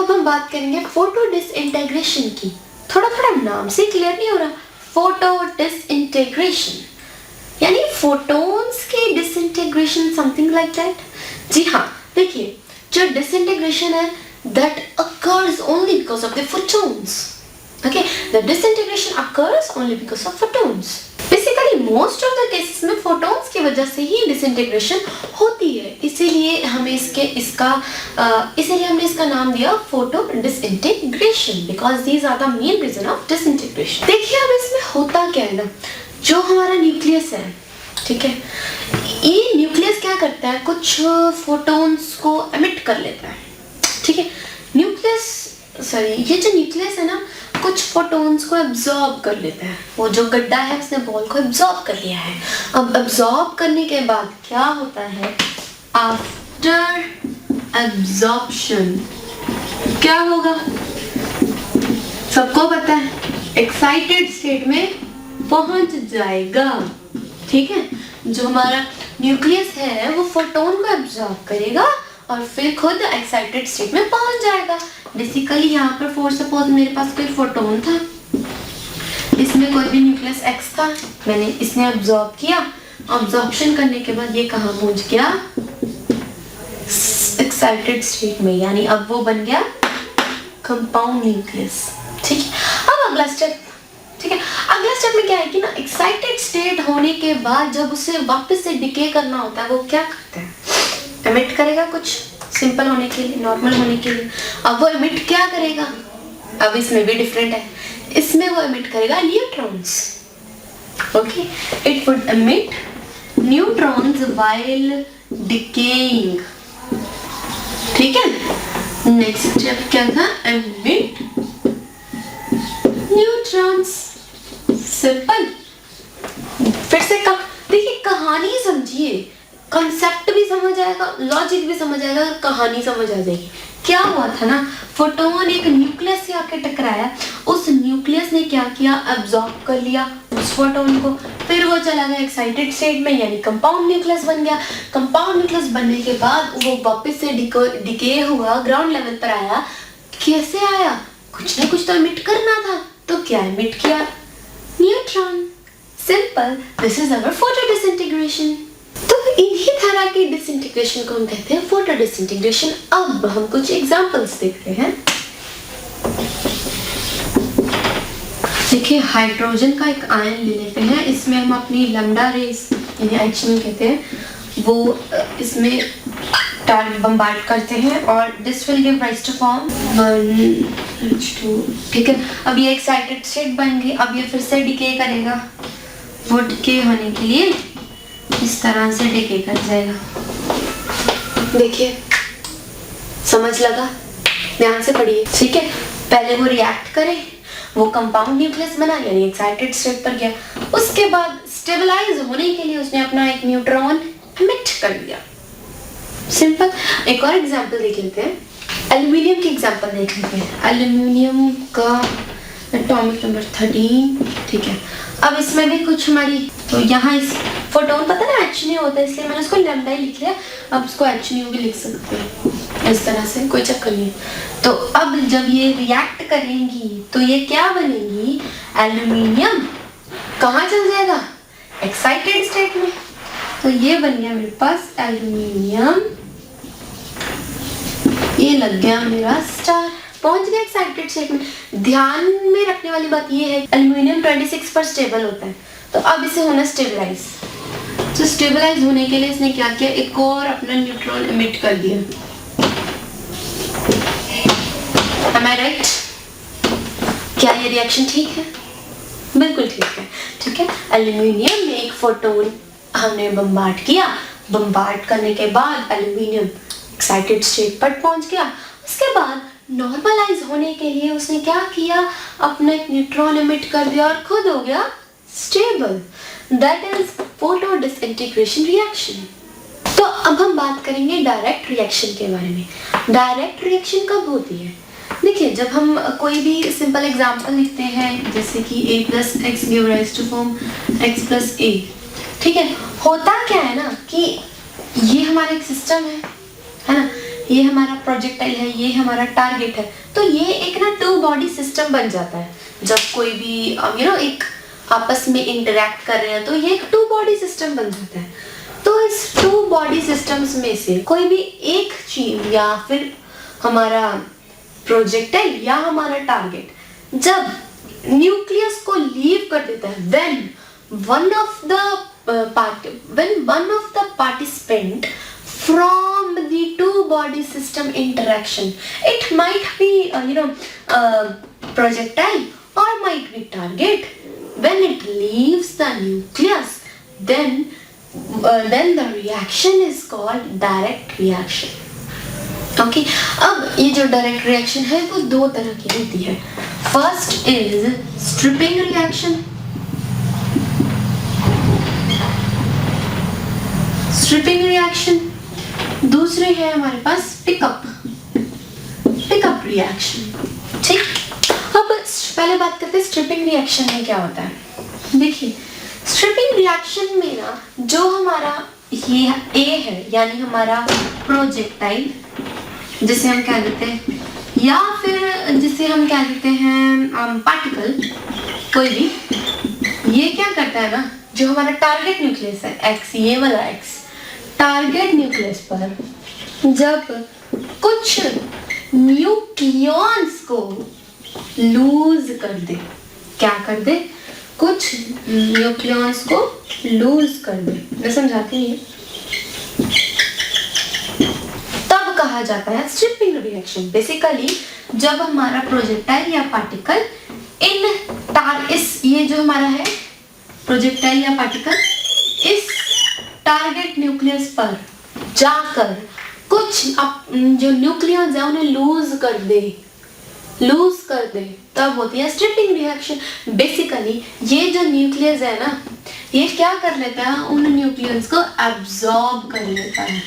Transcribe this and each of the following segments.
अब हम बात करेंगे फोटो डिसइंटीग्रेशन की। थोड़ा थोड़ा नाम से क्लियर नहीं हो रहा, फोटो डिसइंटीग्रेशन यानी फोटोन्स के डिसइंटीग्रेशन, समथिंग लाइक दैट। जी हाँ, देखिए जो डिसइंटीग्रेशन है that occurs only because of the photons. Okay, the disintegration occurs only because of photons. Basically, most of the cases में photons की वजह से ही disintegration होती है, इसीलिए हमने इसका नाम दिया photo disintegration because these are the main reason of disintegration. देखिए अब इसमें होता क्या है ना, जो हमारा न्यूक्लियस है, ठीक है, ये न्यूक्लियस क्या करता है, कुछ फोटोन्स को एमिट कर लेता है, ठीक है। ये जो न्यूक्लियस है ना, कुछ फोटोन्स को एब्जॉर्ब कर लेता है। वो जो गड्ढा है उसने बॉल को एब्जॉर्ब कर लिया है। अब एब्जॉर्ब करने के बाद क्या होता है, आफ्टर एब्जॉर्प्शन क्या होगा, सबको पता है, एक्साइटेड स्टेट में पहुंच जाएगा, ठीक है। जो हमारा न्यूक्लियस है वो फोटोन को एब्जॉर्ब करेगा और फिर खुद एक्साइटेड स्टेट में पहुंच जाएगा। बेसिकली यहाँ पर फॉर सपोज मेरे पास कोई फोटोन था, इसमें कोई भी न्यूक्लियस एक्स था, मैंने इसने एब्जॉर्ब किया, एब्जॉर्प्शन करने के बाद ये कहाँ पहुंच गया, एक्साइटेड स्टेट में, यानी अब वो बन गया कंपाउंड न्यूक्लियस, ठीक है। अब अगला स्टेप, ठीक है, अगला स्टेप में क्या है कि ना, एक्साइटेड स्टेट होने के बाद जब उसे वापस से डिके करना होता है, वो क्या करता है, एमिट करेगा कुछ सिंपल होने के लिए, नॉर्मल होने के लिए। अब वो एमिट क्या करेगा, अब इसमें भी डिफरेंट है, इसमें वो एमिट करेगा neutrons, okay, it would emit neutrons while decaying, ठीक है। नेक्स्ट स्टेप क्या था, एमिट न्यूट्रॉन्स, सिंपल। फिर से देखिए कहानी समझिए, कंसेप्ट भी समझ आएगा, लॉजिक भी समझ आएगा, कहानी समझ आ जाएगी। क्या हुआ था ना, फोटोन एक न्यूक्लियस से आके टकराया, उस न्यूक्लियस ने क्या किया, एब्जॉर्ब कर लिया उस फोटोन को, फिर वो चला गया एक्साइटेड स्टेट में, यानी कंपाउंड न्यूक्लियस बन गया। कंपाउंड न्यूक्लियस बनने के बाद वो वापस से डिके हुआ, ग्राउंड लेवल पर आया। कैसे आया, कुछ ना कुछ तो एमिट करना था, तो क्या एमिट किया, neutron, simple. This is our photo disintegration. तो इन्हीं तरह के डिसइंटीग्रेशन को हम कहते हैं फोटो डिसइंटीग्रेशन। अब हम कुछ एग्जांपल्स देखते हैं। देखिए हाइड्रोजन का एक आयन ले लेते हैं, इसमें हम अपनी लैम्डा रेस यानी H कहते हैं, वो इसमें टारगेट बम्बार्ड करते हैं और this will give rise to form 1H2, ठीक है। अब ये एक्साइटेड स्टेट बन गई, अब ये फिर से डिके करेगा, वो डिके होने के लिए इस तरह से डिके कर जाएगा। देखिए समझ लगा, ध्यान से पढ़िए, ठीक है। पहले वो रिएक्ट करे, वो कंपाउंड न्यूक्लियस बना यानी एक्साइटेड स्टेट पर गया, उसके बाद स्टेबलाइज होने के लिए उसने अपना एक न्यूट्रॉन एमिट कर दिया, सिंपल। एक और एग्जांपल देख लेते हैं, एल्युमिनियम की एग्जांपल देख लेते हैं। एल्युमिनियम का एटॉमिक नंबर 13, ठीक है। अब इसमें भी कुछ हमारी, तो यहाँ इस फोटोन पता ना H नहीं होता, इसलिए मैंने उसको लैम्डा ही लिख लिया, अब उसको HNu भी लिख सकते हैं इस तरह से, कोई चक्कर नहीं। तो अब जब ये रिएक्ट करेंगी तो ये क्या बनेगी, एल्युमिनियम कहाँ चल जाएगा, एक्साइटेड स्टेट में, तो ये बन गया मेरे पास एल्युमिनियम, ये लग गया मेरा स्टार, पहुंच गया एक्साइटेड स्टेट में। ध्यान में रखने वाली बात ये है, एल्युमिनियम 26 पर स्टेबल होता है, तो अब इसे होना स्टेबलाइज। तो स्टेबलाइज होने के लिए इसने क्या किया, एक और अपना न्यूट्रॉन एमिट कर दिया। Am I right? क्या ये रिएक्शन ठीक है, बिल्कुल ठीक है, ठीक है। एल्युमिनियम में एक फोटोन हमने बम्बार्ड किया, बम्बार्ड करने के बाद एल्युमिनियम एक्साइटेड स्टेट पर पहुंच गया, उसके बाद नॉर्मलाइज होने के लिए उसने क्या किया, अपना एक न्यूट्रॉन एमिट कर दिया और खुद हो गया stable. That is photo disintegration reaction. तो अब हम बात करेंगे डायरेक्ट रिएक्शन के बारे में। डायरेक्ट रिएक्शन कब होती है, देखिए जब हम कोई भी सिंपल एग्जांपल लिखते हैं, जैसे कि a plus x give rise to form x plus a, ठीक है। होता क्या है ना कि ये हमारा एक सिस्टम है ना, ये हमारा प्रोजेक्टाइल है, ये हमारा टारगेट है, तो ये एक ना टू बॉडी सिस्टम बन जाता है। जब कोई भी एक आपस में इंटरेक्ट कर रहे हैं तो ये एक टू बॉडी सिस्टम बन जाता है। तो इस टू बॉडी सिस्टम्स में से कोई भी एक चीज या फिर हमारा प्रोजेक्टाइल या हमारा टारगेट जब न्यूक्लियस को लीव कर देता है, when one of the participant from the two body system interaction, it might be projectile or might be target, when it leaves the nucleus, then the reaction is called direct reaction. Okay अब ये जो direct reaction है वो दो तरह की होती है। फर्स्ट इज स्ट्रिपिंग रिएक्शन, दूसरी है हमारे पास पिकअप रिएक्शन। ठीक, अब पहले बात करते हैं स्ट्रिपिंग रिएक्शन में क्या होता है। देखिए स्ट्रिपिंग रिएक्शन में ना जो हमारा ये ए है यानी हमारा प्रोजेक्टाइल जिसे हम कह देते हैं, या फिर जिसे हम कह देते हैं पार्टिकल, कोई भी, ये क्या करता है ना, जो हमारा टारगेट न्यूक्लियस है एक्स, ये वाला एक्स, टारगेट न्यूक्लियस पर जब कुछ न्यूक्लियॉन्स को लूज कर दे, क्या कर दे, कुछ न्यूक्लियॉन्स को लूज कर दे, मैं समझाती हूँ, कहा जाता है स्ट्रिपिंग रिएक्शन। बेसिकली जब हमारा प्रोजेक्टाइल या पार्टिकल ये जो हमारा है प्रोजेक्टाइल या पार्टिकल इस टारगेट न्यूक्लियस पर जाकर कुछ जो न्यूक्लियस है उन्हें लूज कर दे, तब होती है स्ट्रिपिंग रिएक्शन। बेसिकली ये जो न्यूक्लियस है ना, ये क्या कर लेता है, उन न्यूक्लियस को एब्जॉर्ब कर लेता है,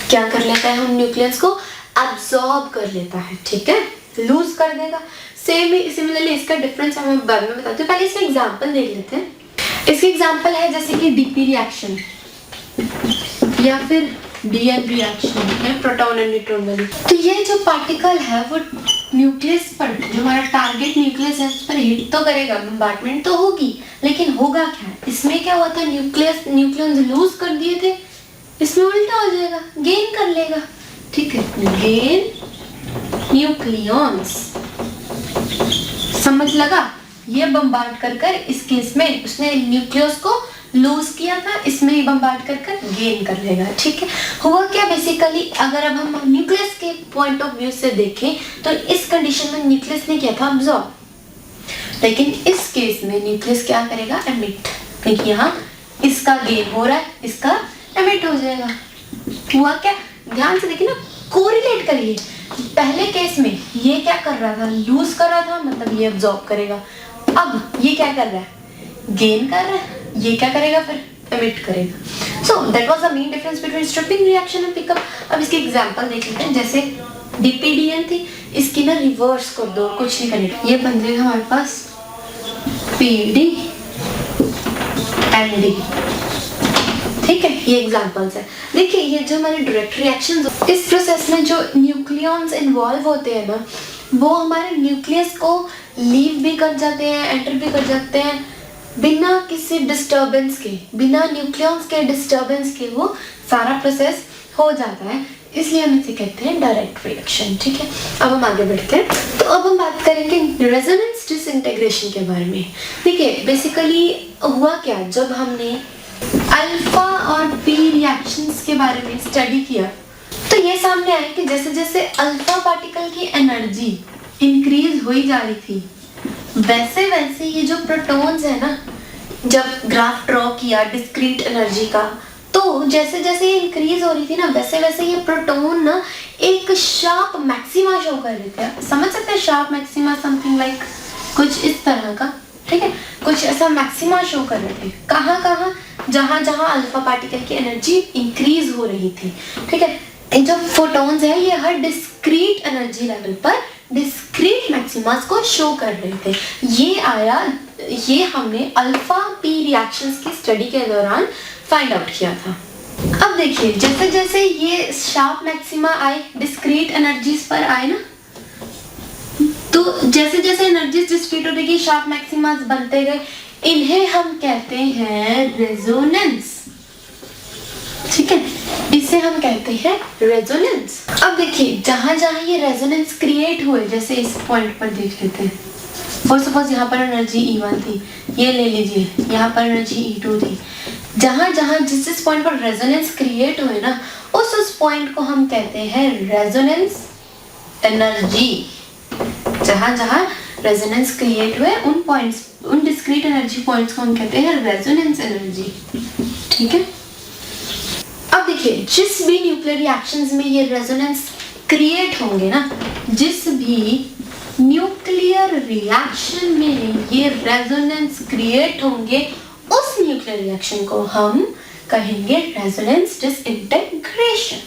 क्या कर लेता है, उन न्यूक्लियस को एब्जॉर्ब कर लेता है। ठीक है, लूज कर देगा। सिमिलरली इसका डिफरेंस हम बाद में बताते हैं, पहले इसका एग्जांपल देख लेते हैं। इसका एग्जांपल है जैसे कि डीपी रिएक्शन या फिर डीएन रिएक्शन है, प्रोटॉन एंड न्यूट्रॉन वाली। तो ये जो पार्टिकल है वो न्यूक्लियस पर, जो हमारा टारगेट न्यूक्लियस है उस पर हिट तो करेगा, बम्बार्डमेंट तो होगी, लेकिन होगा क्या, इसमें क्या हुआ था, न्यूक्लियस लूज कर दिए थे, इसमें उल्टा हो जाएगा, गेन कर लेगा। ठीक है, गेन न्यूक्लियॉन्स, समझ लगा, ये बम्बार्ड कर इस केस में उसने न्यूक्लियस को लूज किया था, इसमें बम्बार्ड कर गेन कर लेगा। ठीक है, हुआ क्या, बेसिकली अगर अब हम न्यूक्लियस के पॉइंट ऑफ व्यू से देखें तो इस कंडीशन में न्यूक्लियस ने किया था अब्सॉर्ब, लेकिन इस केस में न्यूक्लियस क्या करेगा, एमिट, क्योंकि यहाँ इसका गेन हो रहा है, इसका एमिट हो जाएगा। हुआ क्या, ध्यान से देखिए ना, कोरिलेट करिए। पहले केस में ये क्या कर रहा था, लूज कर रहा था, मतलब ये अब्सॉर्ब करेगा। अब ये क्या कर रहा है, गेन कर रहा है, ये क्या करेगा, फिर एमिट करेगा। So that was the main difference between stripping reaction and pickup. अब इसके एग्जांपल देख लेते हैं। जैसे डीपीडीएन थी, इसकी ना रिवर्स कर दो, कुछ नहीं करेगा, ये बन जाएगा हमारे पास पीडी एनडी। ठीक है, ये एग्जांपल्स है। देखिए ये जो हमारे डायरेक्ट रिएक्शंस, इस प्रोसेस में जो न्यूक्लियॉन्स इन्वॉल्व होते हैं ना, वो हमारे न्यूक्लियस को लीव भी कर जाते हैं, एंटर भी कर जाते हैं, बिना किसी डिस्टर्बेंस के, बिना न्यूक्लियॉन्स के डिस्टर्बेंस के वो सारा प्रोसेस हो जाता है, इसलिए हम इसे कहते हैं डायरेक्ट रिएक्शन। ठीक है, अब हम आगे बढ़ते हैं। तो अब हम बात करेंगे रेजोनेंस डिसइंटीग्रेशन के बारे में। देखिए बेसिकली हुआ क्या, जब हमने अल्फा और पी रिएक्शंस के बारे में स्टडी किया तो ये सामने आया कि जैसे जैसे अल्फा पार्टिकल की एनर्जी इंक्रीज हो ही जा रही थी, वैसे वैसे ये जो प्रोटॉन्स है ना, जब ग्राफ ड्रॉ किया डिस्क्रीट एनर्जी का, तो जैसे जैसे ये इंक्रीज हो रही थी ना, वैसे वैसे ये प्रोटॉन ना एक शार्प मैक्सिमा शो कर रहे थे। समझ सकते हैं शार्प मैक्सिमा, समथिंग लाइक कुछ इस तरह का। ठीक है, कुछ ऐसा मैक्सिमा शो कर रहे थे, कहाँ कहाँ, जहाँ जहाँ अल्फा पार्टिकल की एनर्जी इंक्रीज हो रही थी। ठीक है, जो फोटॉन्स है ये हर डिस्क्रीट एनर्जी लेवल पर डिस्क्रीट मैक्सिमास को शो कर रहे थे। ये हमने अल्फा पी रिएक्शंस की स्टडी के दौरान फाइंड आउट किया था। अब देखिए जैसे जैसे ये शार्प मैक्सिमा आए, डिस्क्रीट एनर्जीज पर आए ना, तो जैसे जैसे एनर्जीज डिस्क्रीट हो रही, शार्प मैक्सिमास बनते गए, इन्हें हम कहते हैं रेजोनेंस। ठीक है, इसे हम कहते हैं रेजोनेंस। अब देखिए जहां जहां ये रेजोनेंस क्रिएट हुए, जैसे इस पॉइंट पर देख लेते हैं, और सपोज यहाँ पर एनर्जी E1 थी, ये ले लीजिए, यहाँ पर एनर्जी E2 थी। जहां जहां जिस पॉइंट पर रेजोनेंस क्रिएट हुए ना, उस पॉइंट को हम कहते हैं रेजोनेंस एनर्जी। जहां जहां रेजोनेंस क्रिएट हुए उन पॉइंट्स, उन डिस्क्रीट एनर्जी पॉइंट्स को हम कहते हैं रेजोनेंस एनर्जी। ठीक है, अब देखिए जिस भी न्यूक्लियर रिएक्शंस में ये रेजोनेंस क्रिएट होंगे ना, जिस भी न्यूक्लियर रिएक्शन में ये रेजोनेंस क्रिएट होंगे, उस न्यूक्लियर रिएक्शन को हम कहेंगे रेजोनेंस डिसइंटीग्रेशन।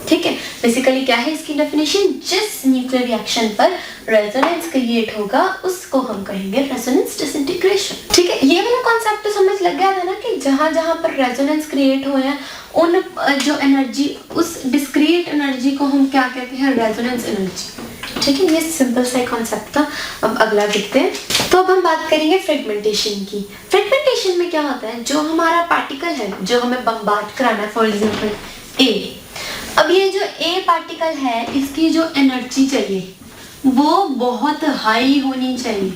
ठीक है, बेसिकली क्या है इसकी डेफिनेशन, जिस न्यूक्लियर रिएक्शन पर रेजोनेंस क्रिएट होगा उसको हम कहेंगे रेजोनेंस डिसइंटीग्रेशन। ठीक है, ये वाला कॉन्सेप्ट तो समझ लग गया था ना, कि जहां जहां पर रेजोनेंस क्रिएट हुए हैं उन जो एनर्जी, उस डिस्क्रीट एनर्जी को हम क्या कहते हैं, रेजोनेंस एनर्जी। ठीक है, ये सिंपल सा कंसेप्ट था। अब अगला देखते हैं। तो अब हम बात करेंगे फ्रेगमेंटेशन की। फ्रेगमेंटेशन में क्या होता है, जो हमारा पार्टिकल है जो हमें बम्बार्ड कराना है, फॉर एग्जांपल ए, अब ये जो ए पार्टिकल है इसकी जो एनर्जी चाहिए वो बहुत हाई होनी चाहिए।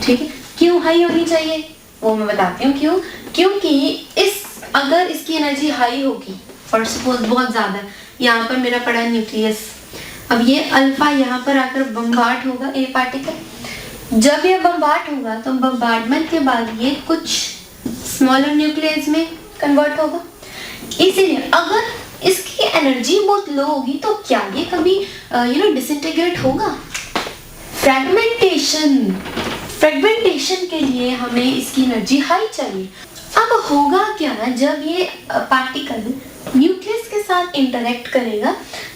ठीक है, क्यों हाई होनी चाहिए वो मैं बताती हूँ क्यों। क्योंकि इस अगर इसकी एनर्जी हाई होगी, फॉर सपोज बहुत ज़्यादा, यहाँ पर मेरा पड़ा न्यूक्लियस, अब ये अल्फा यहाँ पर आकर बम्बार्ड होगा ए पार्टिकल। जब ये बम्बार्ड होगा तो बम्बार्डमेंट के बाद ये कुछ स्मॉलर न्यूक्लियस में कन्वर्ट होगा। इसीलिए अगर इसकी एनर्जी बहुत लो होगी तो क्या ये कभी डिसइंटीग्रेट होगा? फ्रेगमेंटेशन के लिए हमें इसकी एनर्जी हाई चाहिए। अब होगा क्या ना, जब ये पार्टिकल न्यूक्लियस के साथ इंटरेक्ट करेगा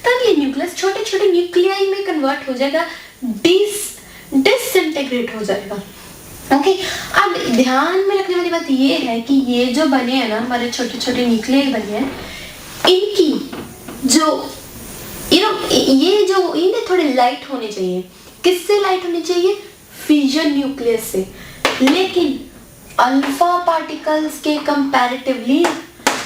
तब ये न्यूक्लियस छोटे छोटे न्यूक्लियाई में कन्वर्ट हो जाएगा, डिसइंटीग्रेट हो जाएगा। ओके, अब ध्यान में रखने वाली बात ये है कि ये जो बने हैं ना, हमारे छोटे छोटे न्यूक्लियाई बने हैं, इनकी जो ये जो इन्हें थोड़े लाइट होने चाहिए। किससे लाइट होने चाहिए? फ्यूजन न्यूक्लियस से। लेकिन अल्फा पार्टिकल्स के कंपैरेटिवली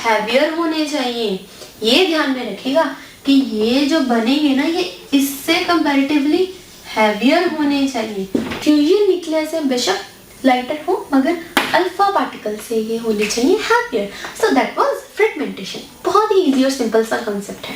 हैवियर होने चाहिए। ये ध्यान में रखिएगा कि ये जो बनेंगे ना, ये इससे कंपैरेटिवली हैवियर होने चाहिए। फ्यूजन न्यूक्लियस से बेशक लाइटर हो, मगर अल्फा पार्टिकल से ये होने चाहिए heavier. So that was fragmentation. बहुत ही इजी और सिंपल सा कंसेप्ट है।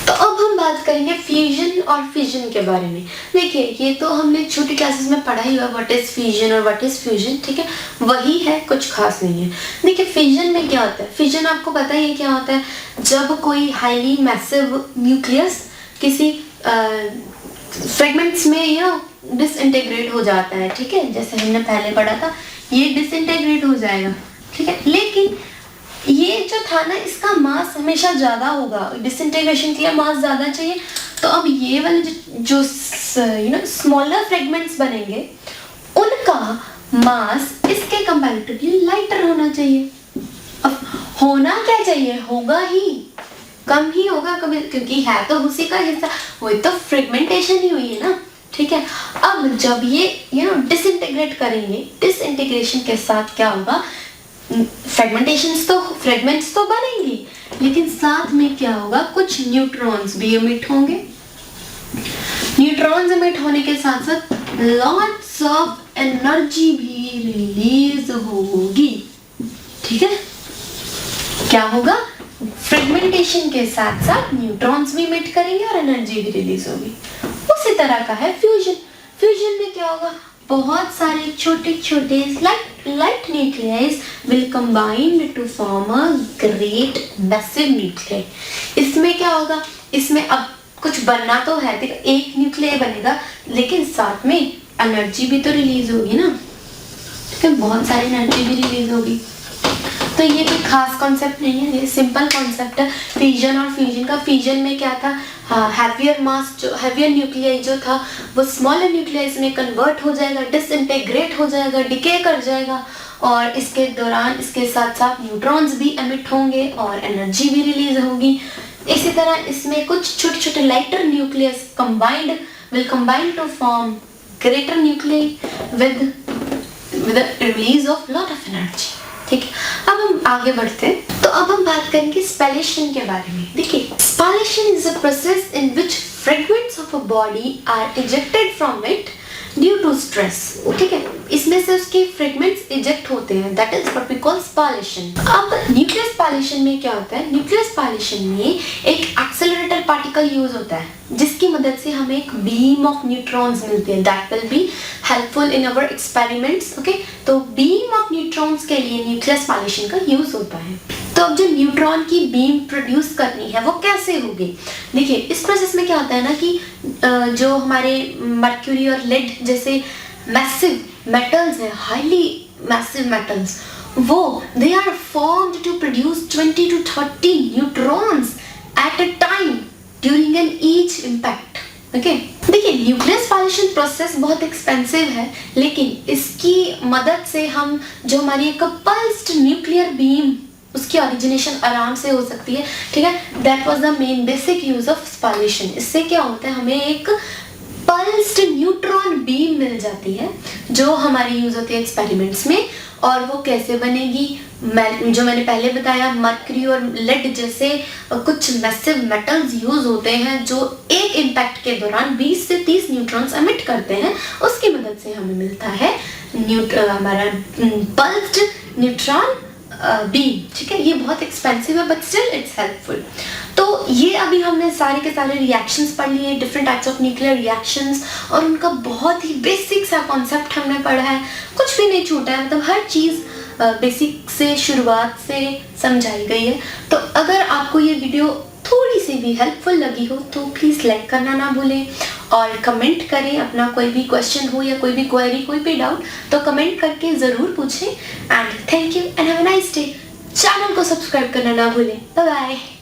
तो अब हम बात करेंगे फ्यूजन और फिजन के बारे में। देखिए ये तो हमने छोटी क्लासेस में पढ़ा ही हुआ, व्हाट इज फ्यूजन और व्हाट इज फ्यूजन। ठीक है, वही है, कुछ खास नहीं है। देखिए फिजन में क्या होता है, फिजन आपको पता ही है क्या होता है। जब कोई हाईली मैसिव न्यूक्लियस किसी फ्रेगमेंट्स में डिसइंटीग्रेट हो जाता है। ठीक है, जैसे हमने पहले पढ़ा था, ये डिसइंटीग्रेट हो जाएगा। ठीक है, लेकिन ये जो था ना, इसका मास हमेशा ज़्यादा होगा, डिसइंटीग्रेशन के लिए मास ज़्यादा चाहिए। तो अब ये वाले जो स्मॉलर फ्रेगमेंट्स बनेंगे, उनका मास इसके कंपैरेटिवली लाइटर होना चाहिए। अब होना क्या चाहिए, होगा ही कम ही होगा कभी, क्योंकि है तो उसी का हिस्सा, वही तो फ्रेगमेंटेशन ही हुई है ना। ठीक है, अब जब ये डिसइंटीग्रेट करेंगे, डिसइंटीग्रेशन के साथ क्या होगा, फ्रेगमेंट्स तो बनेंगे, लेकिन साथ में क्या होगा, कुछ न्यूट्रॉन्स भी एमिट होंगे। न्यूट्रॉन्स एमिट होने के साथ साथ लॉट्स ऑफ एनर्जी भी रिलीज होगी। ठीक है, क्या होगा, फ्रेगमेंटेशन के साथ साथ न्यूट्रॉन्स भी एमिट करेंगे और एनर्जी भी रिलीज होगी। उसी तरह का है फ्यूजन। फ्यूजन में क्या होगा, बहुत सारे छोटे छोटे light nuclei will combine to form a great massive nuclei। इसमें क्या होगा, इसमें अब कुछ बनना तो है, देखो एक न्यूक्लियस बनेगा लेकिन साथ में एनर्जी भी तो रिलीज होगी ना। ठीक है, बहुत सारी एनर्जी भी रिलीज होगी। तो ये कोई खास कॉन्सेप्ट नहीं है, ये सिंपल कॉन्सेप्ट है फिजन और फ्यूजन का। फिजन में क्या था, हैवियर मास जो हैवियर न्यूक्लियाई जो था वो स्मॉलर न्यूक्लियाई में कन्वर्ट हो जाएगा, डिसइंटीग्रेट हो जाएगा, डिके कर जाएगा और इसके दौरान इसके साथ साथ न्यूट्रॉन्स भी एमिट होंगे और एनर्जी भी रिलीज होगी। इसी तरह इसमें कुछ छोटे छोटे lighter nucleus will combine to form greater nuclei with a release of lot of energy। ठीक है, अब हम आगे बढ़ते हैं। तो अब हम बात करेंगे स्पेलेशन के बारे में। देखिए, spallation is a process in which fragments of a body are ejected from it due to stress. ठीक है, इसमें से उसके फ्रेगमेंट्स इजेक्ट होते हैं, that is what we call spallation. अब न्यूक्लियर स्पेलेशन में क्या होता है? न्यूक्लियर स्पेलेशन में एक एक्सेलरेटर पार्टिकल यूज होता है जिसकी मदद से हमें एक बीम ऑफ न्यूट्रॉन्स मिलती है, that will be helpful in our experiments. Okay, तो बीम ऑफ न्यूट्रॉन्स के लिए न्यूक्लियर स्पेलेशन का यूज होता है। तो अब जो न्यूट्रॉन की बीम प्रोड्यूस करनी है वो कैसे होगी? देखिए, इस प्रोसेस में क्या होता है ना कि जो हमारे मर्क्यूरी और लेड जैसे मैसिव मेटल्स हैं, हाईली मैसिव मेटल्स, वो they are formed to produce 20 to 30 neutrons at a time during an each impact. Okay, देखिए, न्यूक्लियर स्पेलेशन प्रोसेस बहुत एक्सपेंसिव है, लेकिन इसकी मदद से हम जो हमारी कपल्स्ड न्यूक्लियर बीम उसकी ओरिजिनेशन आराम से हो सकती है। ठीक है, that was the main basic use of spallation. इससे क्या होता है, हमें एक पल्स्ड न्यूट्रॉन बीम मिल जाती है जो हमारी यूज होती है एक्सपेरिमेंट्स में। और वो कैसे बनेगी? जो मैंने पहले बताया, मर्क्यूरी और लेड जैसे कुछ मैसिव मेटल्स यूज होते हैं जो एक इम्पैक्ट के दौरान 20 से 30 न्यूट्रॉन्स एमिट करते हैं, उसकी मदद से हमें मिलता है हमारा पल्स्ड न्यूट्रॉन बीम। ठीक है, ये बहुत एक्सपेंसिव है बट स्टिल इट्स हेल्पफुल। तो ये अभी हमने सारे के सारे रिएक्शंस पढ़ लिए, different types of nuclear reactions, और उनका बहुत ही बेसिक सा कॉन्सेप्ट हमने पढ़ा है, कुछ भी नहीं छूटा है, मतलब हर चीज़ बेसिक से शुरुआत से समझाई गई है। तो अगर आपको ये वीडियो थोड़ी सी भी हेल्पफुल लगी हो तो प्लीज़ लाइक करना ना भूलें और कमेंट करें। अपना कोई भी क्वेश्चन हो या कोई भी क्वेरी, कोई भी डाउट, तो कमेंट करके ज़रूर पूछें। And thank you and have a nice day. Channel को सब्सक्राइब करना ना भूलें। Bye bye.